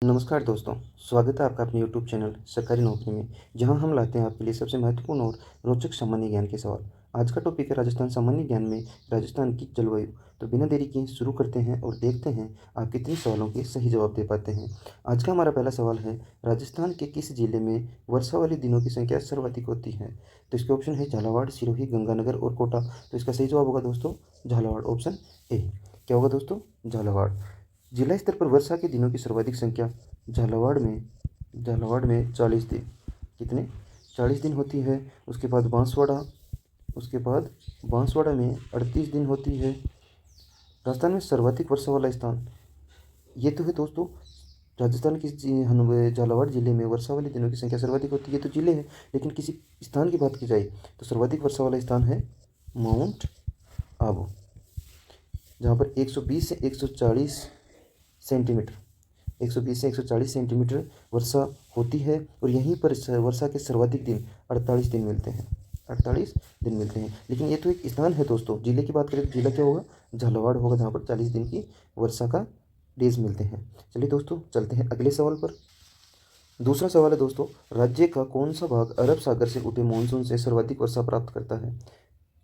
नमस्कार दोस्तों, स्वागत है आपका अपने यूट्यूब चैनल सरकारी नौकरी में, जहां हम लाते हैं आपके लिए सबसे महत्वपूर्ण और रोचक सामान्य ज्ञान के सवाल। आज का टॉपिक है राजस्थान सामान्य ज्ञान में राजस्थान की जलवायु। तो बिना देरी के शुरू करते हैं और देखते हैं आप कितने सवालों के सही जवाब दे पाते हैं। आज का हमारा पहला सवाल है, राजस्थान के किस जिले में वर्षा वाले दिनों की संख्या सर्वाधिक होती है? तो इसके ऑप्शन है झालावाड़, सिरोही, गंगानगर और कोटा। तो इसका सही जवाब होगा दोस्तों झालावाड़, ऑप्शन ए। क्या होगा दोस्तों? झालावाड़। जिला स्तर पर वर्षा के दिनों की सर्वाधिक संख्या झालावाड़ में 40 दिन। कितने? 40 दिन होती है। उसके बाद बांसवाड़ा में 38 दिन होती है। राजस्थान में सर्वाधिक वर्षा वाला स्थान, ये तो है दोस्तों राजस्थान की झालावाड़ जिले में वर्षा वाले दिनों की संख्या सर्वाधिक होती है। ये तो जिले है, लेकिन किसी स्थान की बात की जाए तो सर्वाधिक वर्षा वाला स्थान है माउंट आबू, जहाँ पर 120 से 140 सेंटीमीटर 120 से 140 सेंटीमीटर वर्षा होती है। और यहीं पर वर्षा के सर्वाधिक दिन 48 दिन मिलते हैं। 48 दिन मिलते हैं। लेकिन ये तो एक स्थान है दोस्तों, जिले की बात करें तो जिला क्या होगा? झालावाड़ होगा, जहाँ पर 40 दिन की वर्षा का डेज मिलते हैं। चलिए दोस्तों, चलते हैं अगले सवाल पर। दूसरा सवाल है दोस्तों, राज्य का कौन सा भाग अरब सागर से उठे मानसून से सर्वाधिक वर्षा प्राप्त करता है?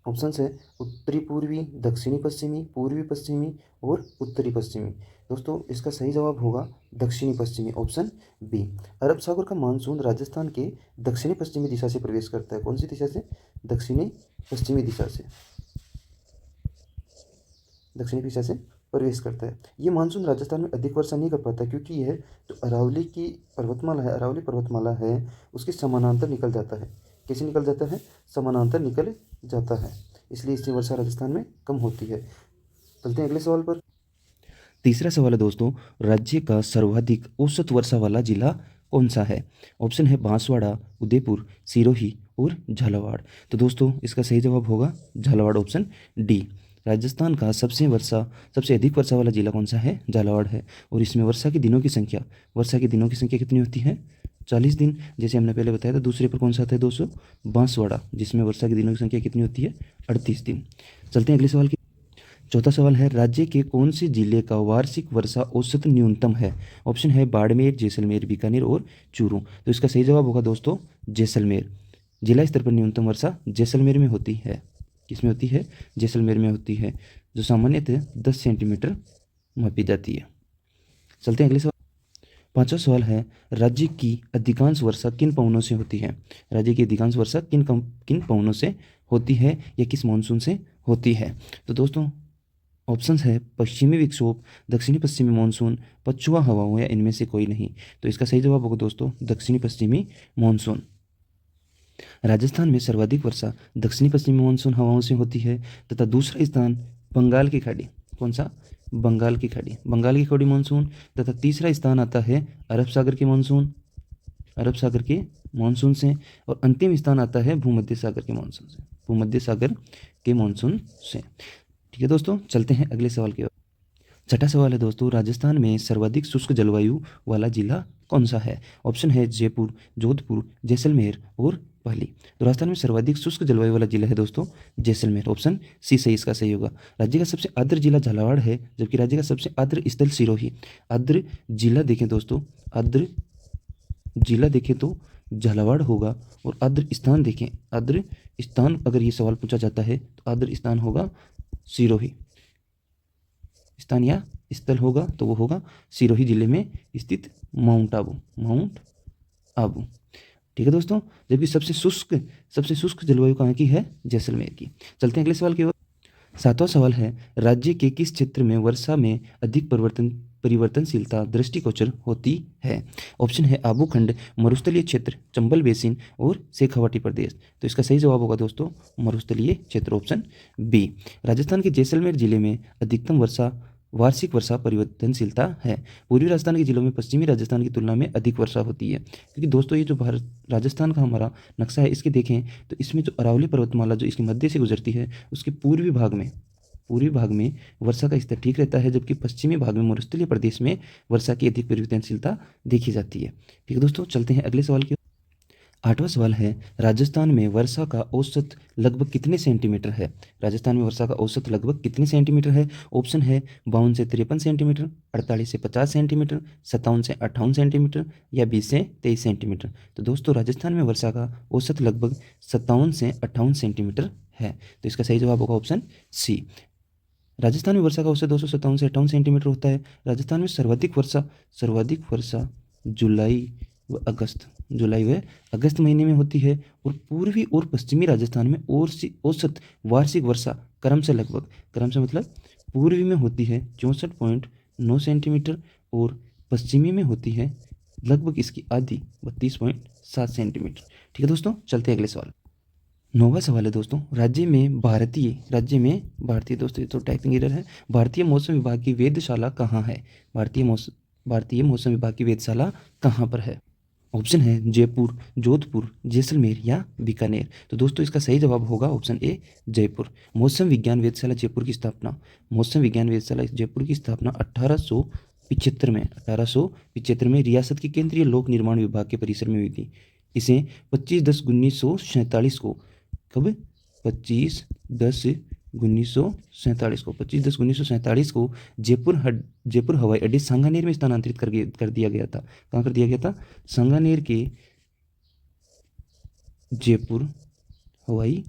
ऑप्शन है उत्तरी पूर्वी, दक्षिणी पश्चिमी, पूर्वी पश्चिमी और उत्तरी पश्चिमी। दोस्तों इसका सही जवाब होगा दक्षिणी पश्चिमी, ऑप्शन बी। अरब सागर का मानसून राजस्थान के दक्षिणी पश्चिमी दिशा से प्रवेश करता है। कौन सी दिशा से? दक्षिणी पश्चिमी दिशा से। दक्षिणी दिशा से प्रवेश करता है। ये मानसून राजस्थान में अधिक वर्षा नहीं कर पाता, क्योंकि यह जो अरावली पर्वतमाला है उसके समानांतर निकल जाता है। कैसे निकल जाता है? समानांतर निकल जाता है, इसलिए इससे वर्षा राजस्थान में कम होती है। चलते हैं अगले सवाल पर। तीसरा सवाल है दोस्तों, राज्य का सर्वाधिक औसत वर्षा वाला जिला कौन सा है? ऑप्शन है बांसवाड़ा, उदयपुर, सिरोही और झालावाड़। तो दोस्तों इसका सही जवाब होगा झालावाड़, ऑप्शन डी। राजस्थान का सबसे अधिक वर्षा वाला जिला कौन सा है? झालावाड़ है। और इसमें वर्षा के दिनों की संख्या कितनी होती है? 40 दिन, जैसे हमने पहले बताया था। दूसरे पर कौन सा आता है दोस्तों? बांसवाड़ा, जिसमें वर्षा के दिनों की संख्या कितनी होती है? 38 दिन। चलते हैं अगले सवाल की। चौथा सवाल है, राज्य के कौन से जिले का वार्षिक वर्षा औसत न्यूनतम है? ऑप्शन है बाड़मेर, जैसलमेर, बीकानेर और चूरू। तो इसका सही जवाब होगा दोस्तों जैसलमेर। जिला स्तर पर न्यूनतम वर्षा जैसलमेर में होती है। किसमें होती है? जैसलमेर में होती है, जो सामान्यतः 10 सेंटीमीटर मापी जाती है। चलते हैं अगले सवाल। पांचवा सवाल है, राज्य की अधिकांश वर्षा किन पवनों से होती है? राज्य की अधिकांश वर्षा किन पवनों से होती है या किस मानसून से होती है? तो दोस्तों ऑप्शंस है पश्चिमी विक्षोभ, दक्षिणी पश्चिमी मानसून, पछुआ हवाओं या इनमें से कोई नहीं। तो इसका सही जवाब होगा दोस्तों दक्षिणी पश्चिमी मानसून। राजस्थान में सर्वाधिक वर्षा दक्षिणी पश्चिमी मानसून हवाओं से होती है, तथा दूसरा स्थान बंगाल की खाड़ी। कौन सा? बंगाल की खाड़ी मानसून। तथा तीसरा स्थान आता है अरब सागर के मानसून से। और अंतिम स्थान आता है भूमध्य सागर के मानसून से। ठीक है दोस्तों, चलते हैं अगले सवाल की ओर। छठा सवाल है दोस्तों, राजस्थान में सर्वाधिक शुष्क जलवायु वाला जिला कौन सा है? ऑप्शन है जयपुर, जोधपुर, जैसलमेर और पाली। तो राजस्थान में सर्वाधिक शुष्क जलवायु वाला जिला है दोस्तों जैसलमेर, ऑप्शन सी सही इसका सही होगा। राज्य का सबसे आर्द्र जिला झालावाड़ है, जबकि राज्य का सबसे आर्द्र स्थल सिरोही। आर्द्र जिला देखें दोस्तों, आर्द्र जिला देखें तो झालावाड़ होगा। और आर्द्र स्थान अगर ये सवाल पूछा जाता है तो आर्द्र स्थान होगा सिरोही। स्थान या स्थल होगा तो वो होगा सिरोही जिले में स्थित माउंट आबू। ठीक है दोस्तों, जबकि सबसे शुष्क जलवायु कहाँ की है? जैसलमेर की। चलते हैं अगले सवाल की ओर। सातवां सवाल है, राज्य के किस क्षेत्र में वर्षा में अधिक परिवर्तनशीलता दृष्टिगोचर होती है? ऑप्शन है आबू खंड, मरुस्थलीय क्षेत्र, चंबल बेसिन और शेखावाटी प्रदेश। तो इसका सही जवाब होगा दोस्तों मरुस्थलीय क्षेत्र, ऑप्शन बी। राजस्थान के जैसलमेर जिले में अधिकतम वार्षिक वर्षा परिवर्तनशीलता है। पूर्वी राजस्थान के जिलों में पश्चिमी राजस्थान की तुलना में अधिक वर्षा होती है, क्योंकि दोस्तों ये जो राजस्थान का हमारा नक्शा है इसके देखें तो इसमें जो अरावली पर्वतमाला जो इसके मध्य से गुजरती है उसके पूर्वी भाग में वर्षा का स्तर ठीक रहता है, जबकि पश्चिमी भाग में मरुस्थलीय प्रदेश में वर्षा की अधिक परिवर्तनशीलता देखी जाती है। ठीक है दोस्तों, चलते हैं अगले सवाल की। 8वां सवाल है, राजस्थान में वर्षा का औसत लगभग कितने सेंटीमीटर है? राजस्थान में वर्षा का औसत लगभग कितने सेंटीमीटर है? ऑप्शन है 52 से 53 सेंटीमीटर, 48 से 50 सेंटीमीटर, 57 से 58 सेंटीमीटर या 20 से 23 सेंटीमीटर। तो दोस्तों राजस्थान में वर्षा का औसत लगभग 57 से 58 सेंटीमीटर है। तो इसका सही जवाब होगा ऑप्शन सी। राजस्थान में वर्षा का औसत 257 से 58 सेंटीमीटर होता है। राजस्थान में सर्वाधिक वर्षा जुलाई व अगस्त महीने में होती है और पूर्वी और पश्चिमी राजस्थान में औसत वार्षिक वर्षा क्रम से मतलब पूर्वी में होती है 64.9 सेंटीमीटर और पश्चिमी में होती है लगभग इसकी आधी 32.7 सेंटीमीटर। ठीक है दोस्तों, चलते हैं अगले सवाल। 9वां सवाल है दोस्तों, भारतीय दोस्तों ये तो टाइपिंग एरर है। भारतीय मौसम विभाग की वेधशाला कहाँ है? भारतीय मौसम विभाग की वेधशाला कहाँ पर है? ऑप्शन है जयपुर, जोधपुर, जैसलमेर या बीकानेर। तो दोस्तों इसका सही जवाब होगा ऑप्शन ए जयपुर। मौसम विज्ञान वेधशाला जयपुर की स्थापना 1875 में रियासत के केंद्रीय लोक निर्माण विभाग के परिसर में हुई थी। इसे 25/10/1947 को कब 25/10/1947 को जयपुर हवाई अड्डे सांगानेर में स्थानांतरित कर दिया गया था। कहाँ कर दिया गया था? सांगानेर के जयपुर हवाई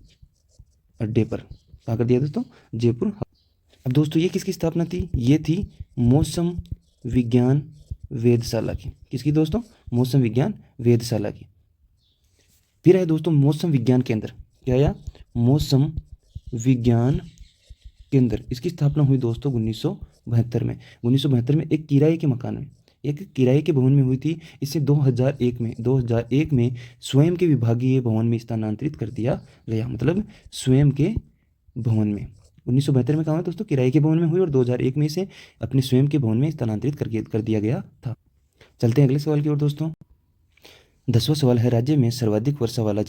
अड्डे पर। कहाँ कर दिया दोस्तों? जयपुर। अब दोस्तों ये किसकी स्थापना थी? ये थी मौसम विज्ञान वेधशाला की। किसकी दोस्तों? मौसम विज्ञान वेधशाला की। फिर है दोस्तों मौसम विज्ञान केंद्र। क्या आया? मौसम विज्ञान केंद्र। इसकी स्थापना हुई दोस्तों 1972 में। 1972 में एक किराए के भवन में हुई थी। इसे 2001 में स्वयं के विभागीय भवन में स्थानांतरित कर दिया गया। मतलब स्वयं के भवन में 1972 में कहा है दोस्तों किराए के भवन में हुई और 2001 में इसे अपने स्वयं के भवन में स्थानांतरित कर दिया गया था। चलते हैं अगले सवाल की ओर दोस्तों। 10वां सवाल है, राज्य में सर्वाधिक वर्षा वाला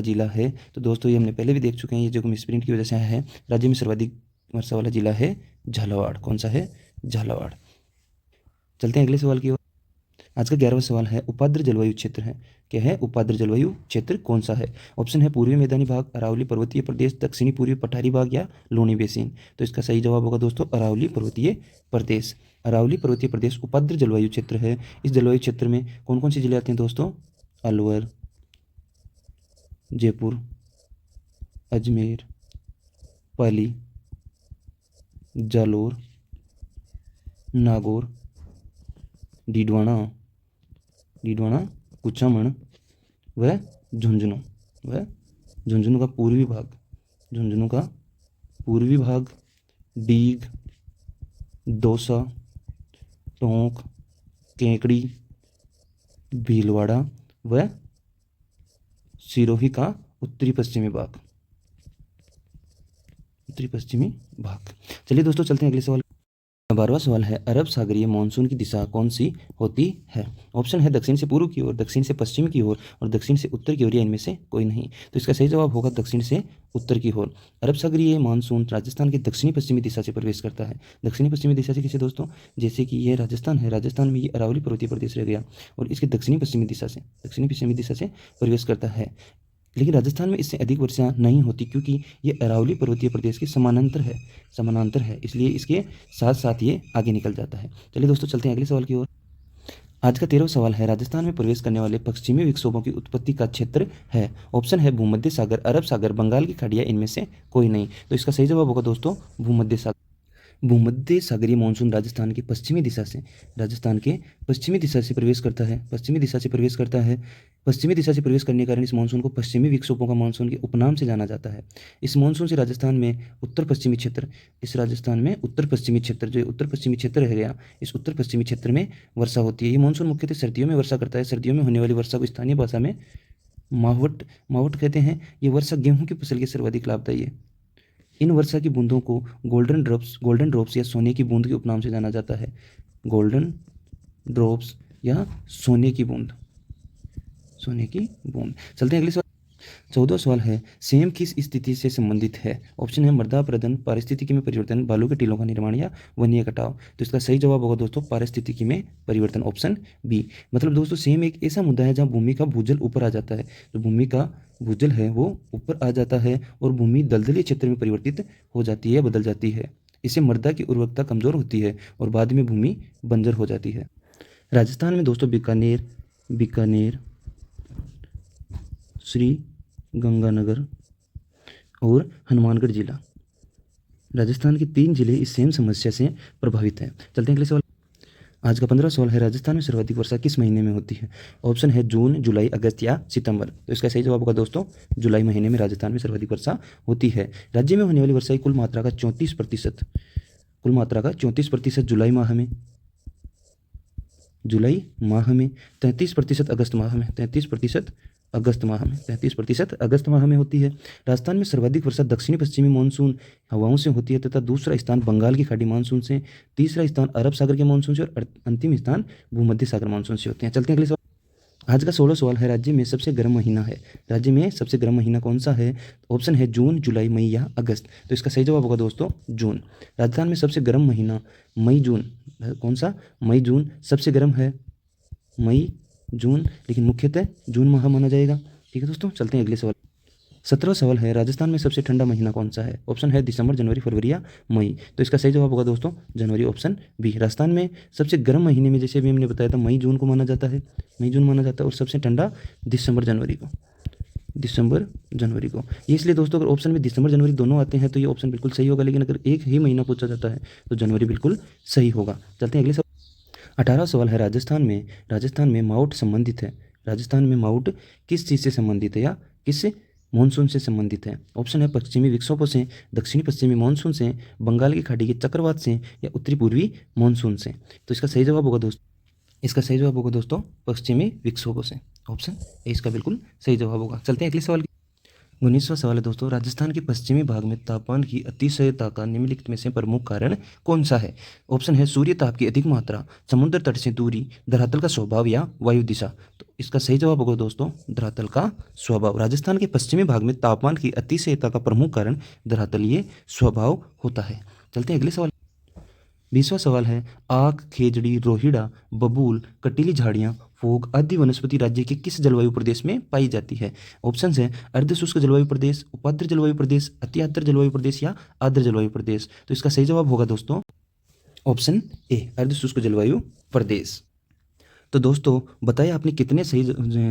जिला है। तो दोस्तों ये हमने पहले भी देख चुके हैं, ये जो मिसप्रिंट की वजह से है। राज्य में सर्वाधिक वर्षा वाला जिला है झालावाड़। कौन सा है? झालावाड़। चलते हैं अगले सवाल की ओर। आज का 11वां सवाल है, उपाद्र जलवायु क्षेत्र है। क्या है? उपाद्र जलवायु क्षेत्र कौन सा है? ऑप्शन है पूर्वी मैदानी भाग, अरावली पर्वतीय प्रदेश, दक्षिणी पूर्वी पठारी भाग या लोनी बेसिन। तो इसका सही जवाब होगा दोस्तों अरावली पर्वतीय प्रदेश। अरावली पर्वतीय प्रदेश उपाद्र जलवायु क्षेत्र है। इस जलवायु क्षेत्र में कौन कौन से जिले आते हैं दोस्तों? अलवर, जयपुर, अजमेर, पाली, जालोर, नागौर, डीडवाना, कुचामन व झुंझुनू का पूर्वी भाग, डीग, दौसा, टोंक, केकड़ी, भीलवाड़ा व सिरोही का उत्तरी पश्चिमी भाग। चलिए दोस्तों चलते हैं अगले सवाल। 12वां सवाल है, अरब सागरीय मानसून की दिशा कौन सी होती है? ऑप्शन है दक्षिण से पूर्व की ओर, दक्षिण से पश्चिम की ओर और दक्षिण से उत्तर की ओर, या इनमें से कोई नहीं। तो इसका सही जवाब होगा दक्षिण से उत्तर की ओर। अरब सागरीय मानसून राजस्थान के दक्षिणी पश्चिमी दिशा से प्रवेश करता है। दक्षिणी पश्चिमी दिशा से किसे दोस्तों? जैसे कि ये राजस्थान है, राजस्थान में ये अरावली पर्वतीय प्रदेश रह गया और इसके दक्षिणी पश्चिमी दिशा से प्रवेश करता है। लेकिन राजस्थान में इससे अधिक वर्षा नहीं होती क्योंकि ये अरावली पर्वतीय प्रदेश के समानांतर है, इसलिए इसके साथ साथ ये आगे निकल जाता है। चलिए दोस्तों चलते हैं अगले सवाल की ओर। आज का 13वां सवाल है, राजस्थान में प्रवेश करने वाले पश्चिमी विक्षोभों की उत्पत्ति का क्षेत्र है। ऑप्शन है भूमध्य सागर, अरब सागर, बंगाल की खाड़ी, इनमें से कोई नहीं। तो इसका सही जवाब होगा दोस्तों भूमध्य सागरीय मानसून राजस्थान के पश्चिमी दिशा से प्रवेश करता है। पश्चिमी दिशा से प्रवेश करने के कारण इस मानसून को पश्चिमी विक्षोभों का मानसून के उपनाम से जाना जाता है। इस मानसून से राजस्थान में उत्तर पश्चिमी क्षेत्र जो उत्तर पश्चिमी क्षेत्र है गया, इस उत्तर पश्चिमी क्षेत्र में वर्षा होती है। ये मानसून मुख्यतः सर्दियों में वर्षा करता है। सर्दियों में होने वाली वर्षा को स्थानीय भाषा में मावट कहते हैं। ये वर्षा गेहूं की फसल के सर्वाधिक लाभदायी है। इन वर्षा की बूंदों को गोल्डन ड्रॉप्स या सोने की बूंद के उपनाम से जाना जाता है। गोल्डन ड्रॉप्स या सोने की बूंद। चलते हैं अगले सवाल। 14वां सवाल है सेम किस स्थिति से संबंधित है। ऑप्शन है मृदा अपरदन, पारिस्थितिकी में परिवर्तन, बालू के टीलों का निर्माण या वन्य कटाव। तो इसका सही जवाब होगा दोस्तों पारिस्थितिकी में परिवर्तन, ऑप्शन बी। मतलब दोस्तों सेम एक ऐसा मुद्दा है जहाँ भूमि का भूजल ऊपर आ जाता है, तो भूमि का भूजल है वो ऊपर आ जाता है और भूमि दलदली क्षेत्र में परिवर्तित हो जाती है, बदल जाती है। इससे मृदा की उर्वरकता कमजोर होती है और बाद में भूमि बंजर हो जाती है। राजस्थान में दोस्तों बीकानेर, श्री गंगानगर और हनुमानगढ़ जिला, राजस्थान के 3 जिले इस सेम समस्या से प्रभावित हैं। चलते हैं अगले सवाल। आज का 15वां सवाल है राजस्थान में सर्वाधिक वर्षा किस महीने में होती है। ऑप्शन है जून, जुलाई, अगस्त या सितंबर। तो इसका सही जवाब होगा दोस्तों जुलाई महीने में राजस्थान में सर्वाधिक वर्षा होती है। राज्य में होने वाली वर्षा की कुल मात्रा का 34% जुलाई माह में, 33% अगस्त माह में, 33% अगस्त माह में होती है। राजस्थान में सर्वाधिक वर्षा दक्षिणी पश्चिमी मानसून हवाओं से होती है तथा दूसरा स्थान बंगाल की खाड़ी मानसून से, तीसरा स्थान अरब सागर के मानसून से और अंतिम स्थान भूमध्य सागर मानसून से होते हैं। चलते हैं अगले सवाल। आज का 16वां सवाल है राज्य में सबसे गर्म महीना कौन सा है। ऑप्शन है जून, जुलाई, मई या अगस्त। तो इसका सही जवाब होगा दोस्तों जून। राजस्थान में सबसे गर्म महीना मई जून, कौन सा, मई जून सबसे गर्म है, मई जून, लेकिन मुख्यतः जून माह माना जाएगा। ठीक है दोस्तों, चलते हैं अगले सवाल। 17वां सवाल है राजस्थान में सबसे ठंडा महीना कौन सा है। ऑप्शन है दिसंबर, जनवरी, फरवरी या मई। तो इसका सही जवाब होगा दोस्तों जनवरी, ऑप्शन बी। राजस्थान में सबसे गर्म महीने में जैसे अभी हमने बताया था मई जून माना जाता है और सबसे ठंडा दिसंबर जनवरी को। ये इसलिए दोस्तों अगर ऑप्शन में दिसंबर जनवरी दोनों आते हैं तो ये ऑप्शन बिल्कुल सही होगा, लेकिन अगर एक ही महीना पूछा जाता है तो जनवरी बिल्कुल सही होगा। चलते हैं अगले सवाल। 18वां सवाल है राजस्थान में माउट संबंधित है। राजस्थान में माउट किस चीज़ से संबंधित है या किस मानसून से संबंधित है। ऑप्शन है पश्चिमी विक्षोभों से, दक्षिणी पश्चिमी मानसून से, बंगाल की खाड़ी के चक्रवात से या उत्तरी पूर्वी मानसून से। तो इसका सही जवाब होगा दोस्तों पश्चिमी विक्षोभों से, ऑप्शन ए इसका बिल्कुल सही जवाब होगा। चलते हैं अगले सवाल। 19वां सवाल है दोस्तों राजस्थान के पश्चिमी भाग में तापमान की अतिशयता का निम्नलिखित में से प्रमुख कारण कौन सा है। ऑप्शन है सूर्य ताप की अधिक मात्रा, समुद्र तट से दूरी, धरातल का स्वभाव या वायु दिशा। तो इसका सही जवाब होगा दोस्तों धरातल का स्वभाव। राजस्थान के पश्चिमी भाग में तापमान की अतिशयता का प्रमुख कारण धरातलीय स्वभाव होता है। चलते हैं अगले सवाल। 20वां सवाल है आक, खेजड़ी, रोहिड़ा, बबूल, कटीली झाड़ियाँ, फोक आदि वनस्पति राज्य के किस जलवायु प्रदेश में पाई जाती है। ऑप्शन है अर्ध शुष्क जलवायु प्रदेश, उपाद्र जलवायु प्रदेश, अति आर्द्र जलवायु प्रदेश या आर्द्र जलवायु प्रदेश। तो इसका सही जवाब होगा दोस्तों ऑप्शन ए अर्ध शुष्क जलवायु प्रदेश। तो दोस्तों बताइए आपने कितने सही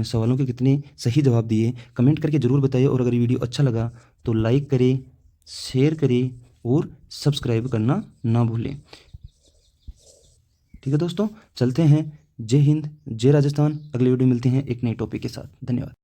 सवालों के कितने सही जवाब दिए, कमेंट करके जरूर बताइए। और अगर ये वीडियो अच्छा लगा तो लाइक करें, शेयर करें और सब्सक्राइब करना ना भूलें। ठीक है दोस्तों, चलते हैं। जय हिंद, जय राजस्थान। अगले वीडियो मिलते हैं एक नए टॉपिक के साथ। धन्यवाद।